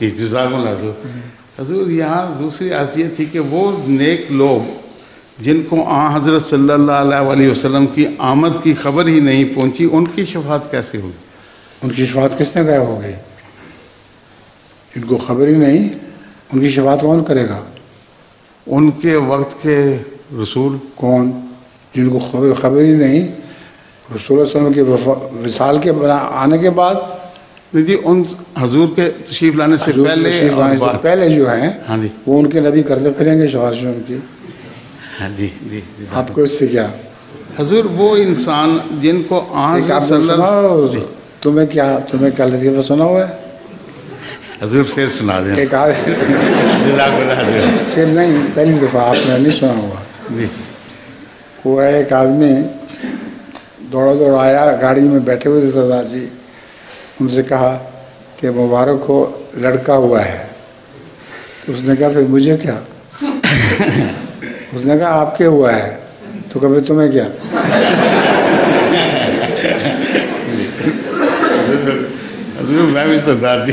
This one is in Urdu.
جزاک اللہ حضور. حضور یہاں دوسری بات یہ تھی کہ وہ نیک لوگ جن کو حضرت صلی اللہ علیہ وسلم کی آمد کی خبر ہی نہیں پہنچی، ان کی شفاعت کیسے ہوگی؟ ان کی شفاعت کس نے غائب ہو گئی؟ جن کو خبر ہی نہیں، ان کی شفاعت کون کرے گا؟ ان کے وقت کے رسول. کون؟ جن کو خبر ہی نہیں، رسول اللہ علیہ وسلم کے وصال کے آنے کے بعد. جی ان حضور کے تشریف لانے سے پہلے جو ہیں ہاں جی وہ ان کے نبی کرتے پھریں گے شفاعت ان کی. ہاں جی جی آپ کو اس سے کیا حضور؟ وہ انسان جن کو تمہیں کیا لطیفہ سنا ہوا ہے؟ حضور پھر سنا دیں. ایک پھر نہیں، پہلی دفعہ آپ نے نہیں سنا ہوا. جی. وہ ایک آدمی دوڑا آیا، گاڑی میں بیٹھے ہوئے تھے سردار جی. ان سے کہا کہ مبارک ہو لڑکا ہوا ہے. تو اس نے کہا پھر مجھے کیا؟ اس نے کہا آپ کے ہوا ہے. تو کبھی تمہیں کیا؟ حضور میں بھی سردار جی